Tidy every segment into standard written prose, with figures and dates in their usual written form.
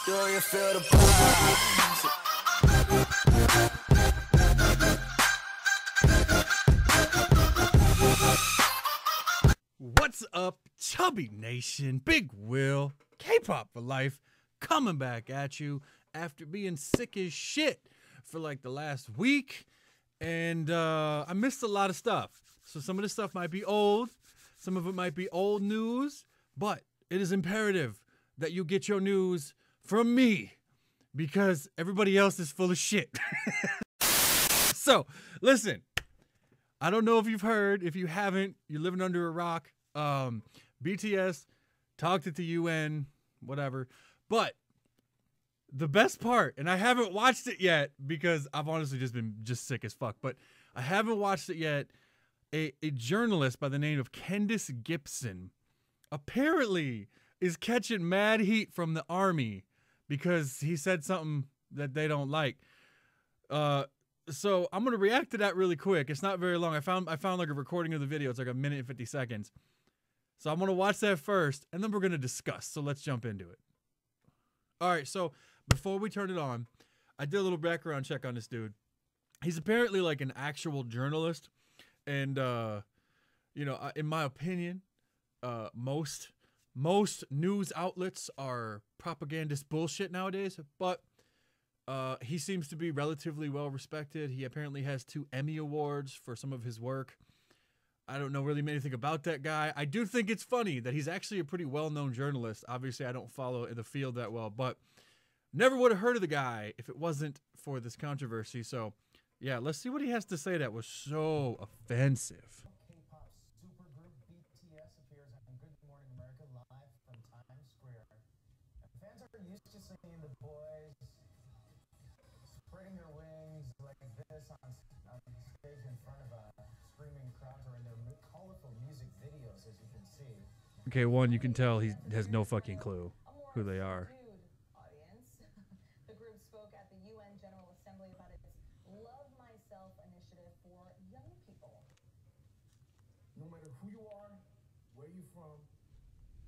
Do you feel the vibes? What's up, Chubby Nation? Big Will, K-Pop for life, coming back at you after being sick as shit for like the last week. And I missed a lot of stuff. So some of the stuff might be old. Some of it might be old news. But it is imperative that you get your news from me because everybody else is full of shit. So, listen. I don't know if you've heard. If you haven't, you're living under a rock. BTS talked at the UN, whatever. But the best part, and I haven't watched it yet because I've honestly just been sick as fuck, but I haven't watched it yet. A journalist by the name of Kendis Gibson apparently is catching mad heat from the army because he said something that they don't like. So I'm gonna react to that really quick. It's not very long. I found like a recording of the video. It's like 1 minute and 50 seconds. So I'm gonna watch that first, and then we're gonna discuss. So let's jump into it. All right. So before we turn it on, I did a little background check on this dude. He's apparently like an actual journalist, and you know, in my opinion, most news outlets are propagandist bullshit nowadays, but he seems to be relatively well respected. He apparently has 2 Emmy Awards for some of his work. I don't know really anything about that guy. I do think it's funny that he's actually a pretty well-known journalist. Obviously, I don't follow the field that well, but never would have heard of the guy if it wasn't for this controversy. So, yeah, let's see what he has to say that was so offensive. K-pop supergroup BTS appears on Good Morning America live from Times Square. And fans are used to seeing the boys spreading their wings like this on stage in front of a screaming crowd or in their colorful music videos, as you can see. Okay, one, you can tell he has no fucking clue who they are. Audience. The group spoke at the UN General Assembly about its Love Myself initiative for young people. No matter who you are, where you're from,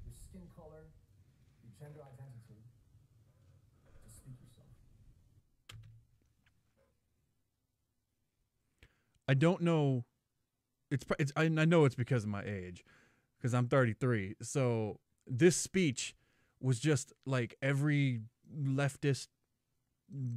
your skin color, your gender identity, just speak yourself. I don't know. I know it's because of my age, because I'm 33. So this speech was just like every leftist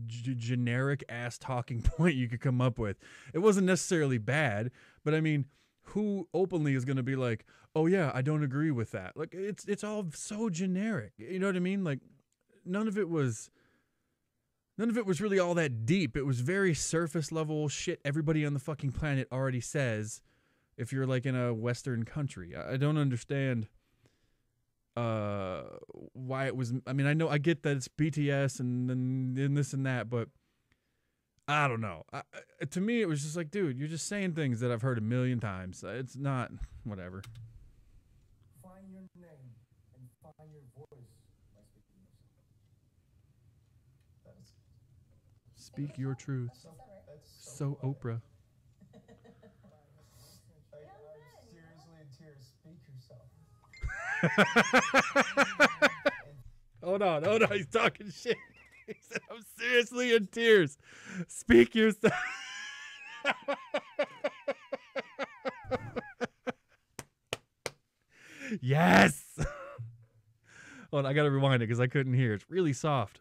generic ass talking point you could come up with. It wasn't necessarily bad, but I mean, who openly is going to be like, oh yeah, I don't agree with that? Like it's all so generic. You know what I mean? Like none of it was really all that deep. It was very surface level shit everybody on the fucking planet already says if you're like in a Western country. I don't understand why it was. I mean, I get that it's BTS and this and that, but I don't know. To me, it was just like, dude, you're just saying things that I've heard 1,000,000 times. It's not, whatever. Find your name and find your voice by speaking yourself. Speak your truth. That's So Oprah. I'm seriously in tears. Speak yourself. Hold on. He's talking shit. He said, I'm seriously in tears. Speak yourself. Yes. Hold on, I gotta rewind it because I couldn't hear. It's really soft.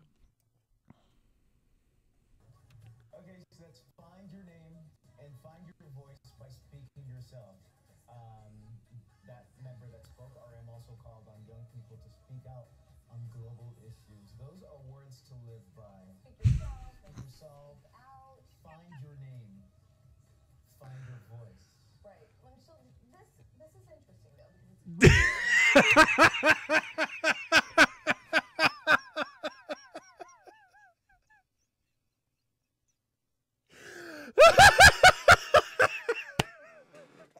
Okay, so that's find your name and find your voice by speaking yourself. That member that spoke, RM, also called on young people to speak out on global issues. Those are words to live by. Speak yourself. Speak yourself. Out. Find your name. Find your voice. Right. So this is interesting though because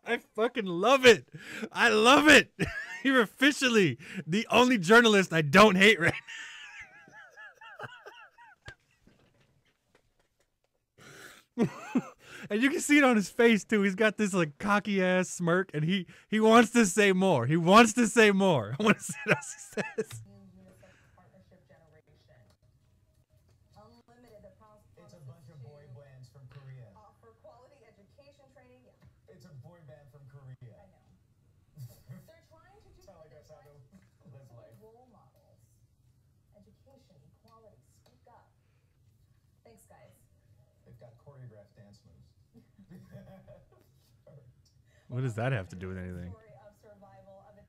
I fucking love it. I love it. You're officially the only journalist I don't hate right now. And you can see it on his face too. He's got this like cocky ass smirk, and he wants to say more. He wants to say more. I want to see what else he says. new UNICEF partnership generation. Unlimited that It's a bunch of boy bands from Korea. offer quality education training. Yeah, It's a boy band from Korea. I know. They're trying to do Sound like that's how to live life. role models. Education, equality, speak up. Thanks, guys. They've got choreographed dance moves. What does that have to do with anything? Story of survival of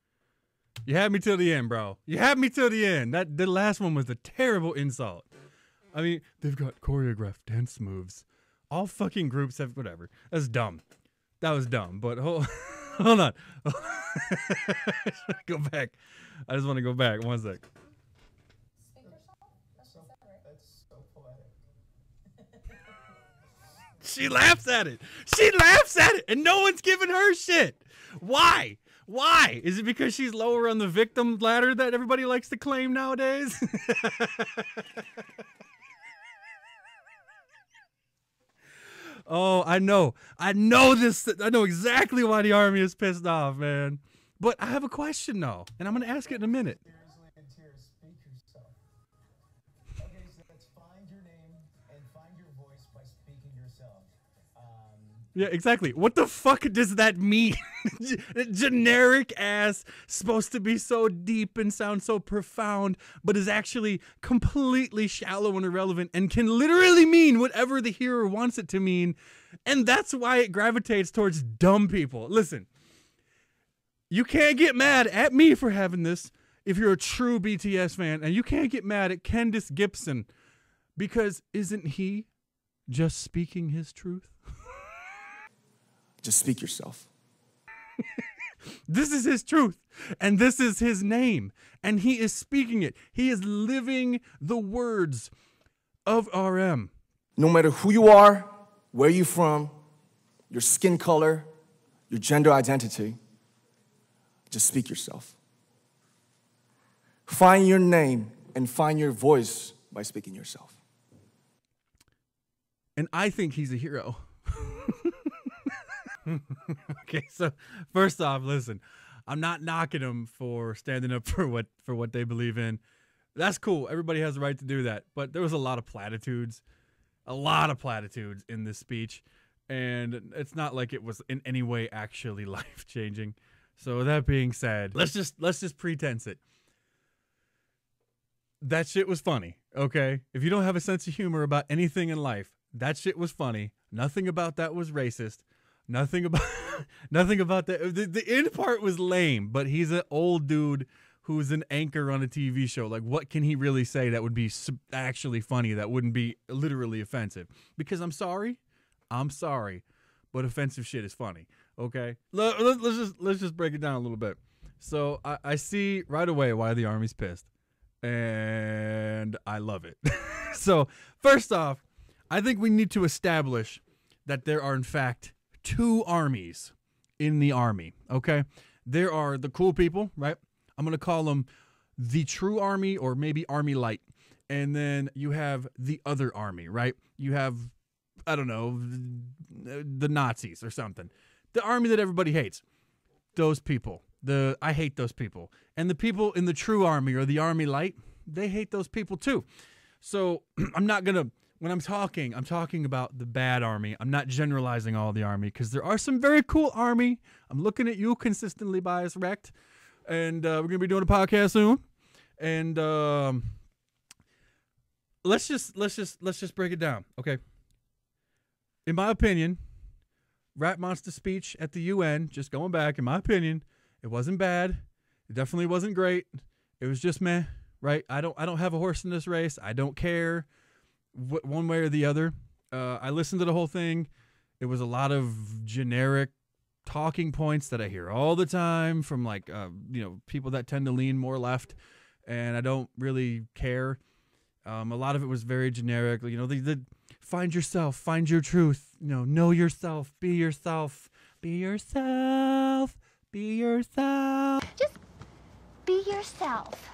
You had me till the end, bro. You had me till the end. That the last one was a terrible insult. I mean, they've got choreographed dance moves. All fucking groups have whatever. That's dumb. That was dumb. But hold on. Go back. I just want to go back. One sec. speak yourself. That's So, what you said, right? that's so poetic. She laughs at it. She laughs at it, and no one's giving her shit. Why? Why? Is it because she's lower on the victim ladder that everybody likes to claim nowadays? Oh, I know. I know this. I know exactly why the army is pissed off, man. But I have a question, though, and I'm going to ask it in a minute. Seriously, and tears, speak yourself. Okay, so let's find your name and find your voice by speaking yourself. Yeah, exactly. What the fuck does that mean? Generic ass, supposed to be so deep and sound so profound, but is actually completely shallow and irrelevant and can literally mean whatever the hearer wants it to mean. And that's why it gravitates towards dumb people. Listen, you can't get mad at me for having this if you're a true BTS fan, and you can't get mad at Kendis Gibson because isn't he just speaking his truth? Just speak yourself. This is his truth, and this is his name, and he is speaking it. He is living the words of RM. No matter who you are, where you're from, your skin color, your gender identity, just speak yourself. Find your name and find your voice by speaking yourself. And I think he's a hero. Okay, so first off, listen, I'm not knocking him for standing up for what they believe in. That's cool. Everybody has the right to do that. But there was a lot of platitudes in this speech, and it's not like it was in any way actually life-changing. So that being said, let's just pretense it. That shit was funny, okay? If you don't have a sense of humor about anything in life, that shit was funny. Nothing about that was racist. Nothing about that. The end part was lame, but he's an old dude who's an anchor on a TV show. Like, what can he really say that would be actually funny, that wouldn't be literally offensive? Because I'm sorry, but offensive shit is funny, okay? Let's just break it down a little bit. So I see right away why the army's pissed, and I love it. So first off, I think we need to establish that there are, in fact, two armies in the army, okay? There are the cool people, right? I'm going to call them the true army, or maybe army light. And then you have the other army, right? You have, I don't know, the Nazis or something. The army that everybody hates. Those people. I hate those people. And the people in the true army, or the army light, they hate those people too. So I'm not going to, when I'm talking about the bad army. I'm not generalizing all the army, because there are some very cool army. I'm looking at you, consistently biased wrecked, and we're gonna be doing a podcast soon. And let's just break it down, okay? In my opinion, Rat Monster speech at the UN, just going back, in my opinion, it wasn't bad. It definitely wasn't great. It was just meh, right? I don't have a horse in this race. I don't care one way or the other. I listened to the whole thing. It was a lot of generic talking points that I hear all the time from, like, people that tend to lean more left, and I don't really care. A lot of it was very generic. The find yourself, find your truth. Know yourself, be yourself, be yourself, be yourself. Just be yourself.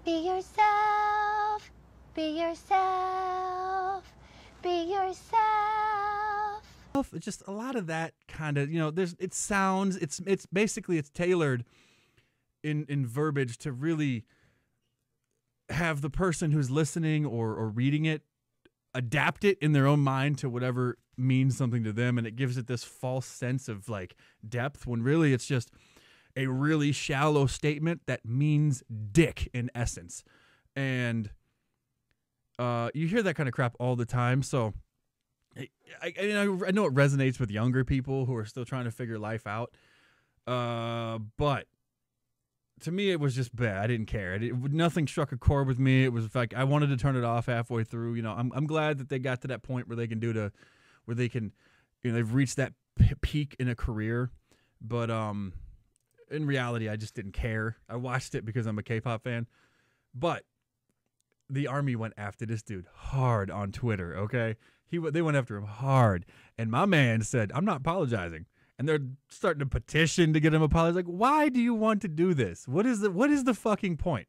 Be yourself. Be yourself. Be yourself. Just a lot of that kind of, it's basically tailored in verbiage to really have the person who's listening or reading it adapt it in their own mind to whatever means something to them, and it gives it this false sense of like depth when really it's just a really shallow statement that means dick in essence. And you hear that kind of crap all the time. So I know it resonates with younger people who are still trying to figure life out. But to me, it was just bad. I didn't care. Nothing struck a chord with me. It was like I wanted to turn it off halfway through. You know, I'm glad that they got to that point where they can where they can, you know, they've reached that peak in a career. But in reality, I just didn't care. I watched it because I'm a K-pop fan. But the Army went after this dude hard on Twitter, okay? They went after him hard. And my man said, I'm not apologizing. And they're starting to petition to get him apologized. Like, why do you want to do this? What is the fucking point?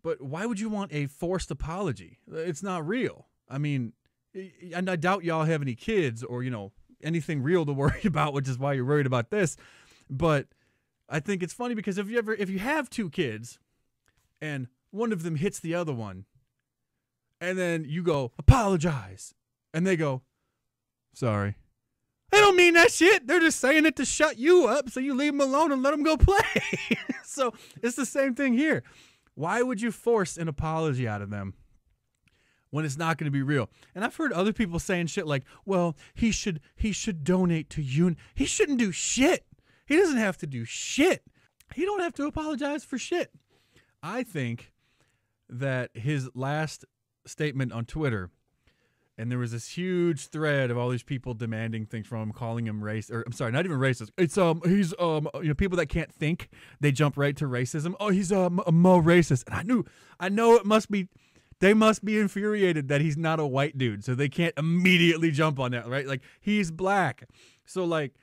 But why would you want a forced apology? It's not real. I mean, and I doubt y'all have any kids or, you know, anything real to worry about, which is why you're worried about this. But I think it's funny because if you have two kids and one of them hits the other one, and then you go, apologize, and they go, sorry. They don't mean that shit. They're just saying it to shut you up, so you leave them alone and let them go play. So it's the same thing here. Why would you force an apology out of them when it's not going to be real? And I've heard other people saying shit like, well, he should donate to UN. He shouldn't do shit. He doesn't have to do shit. He don't have to apologize for shit. I think that his last statement on Twitter, and there was this huge thread of all these people demanding things from him, calling him I'm sorry, not even racist. It's he's you know, people that can't think, they jump right to racism. Oh, he's a mo racist. And I know they must be infuriated that he's not a white dude, so they can't immediately jump on that, right? Like, he's black. So like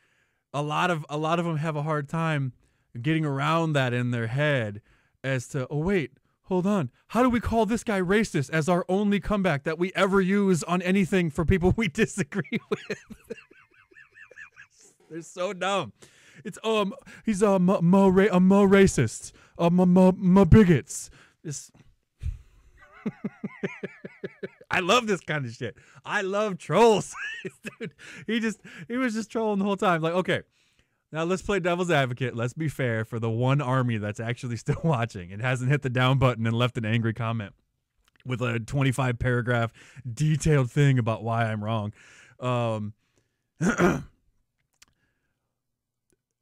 a lot of them have a hard time getting around that in their head as to, oh wait, hold on. How do we call this guy racist as our only comeback that we ever use on anything for people we disagree with? They're so dumb. It's he's a mo racist, mo bigots. This. I love this kind of shit. I love trolls. Dude, he was just trolling the whole time. Like, okay. Now let's play devil's advocate. Let's be fair for the one Army that's actually still watching and hasn't hit the down button and left an angry comment with a 25-paragraph detailed thing about why I'm wrong.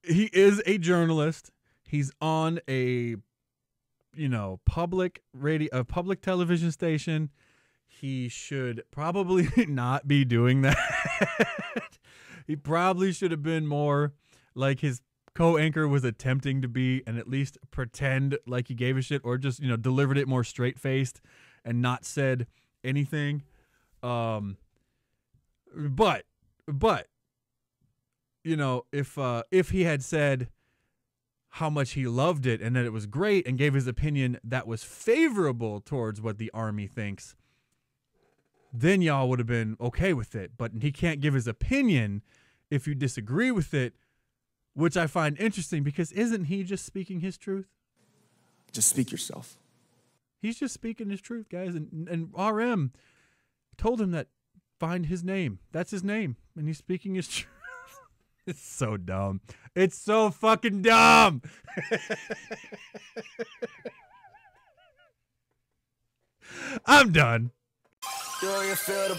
He is a journalist. He's on a, you know, public radio, a public television station. He should probably not be doing that. He probably should have been more like his co-anchor was attempting to be, and at least pretend like he gave a shit, or just, you know, delivered it more straight-faced and not said anything. But you know, if he had said how much he loved it and that it was great and gave his opinion that was favorable towards what the Army thinks, then y'all would have been okay with it. But he can't give his opinion if you disagree with it, which I find interesting, because isn't he just speaking his truth? Just speak yourself. He's just speaking his truth, guys. And RM told him that find his name. That's his name. And he's speaking his truth. It's so dumb. It's so fucking dumb. I'm done. Do you feel the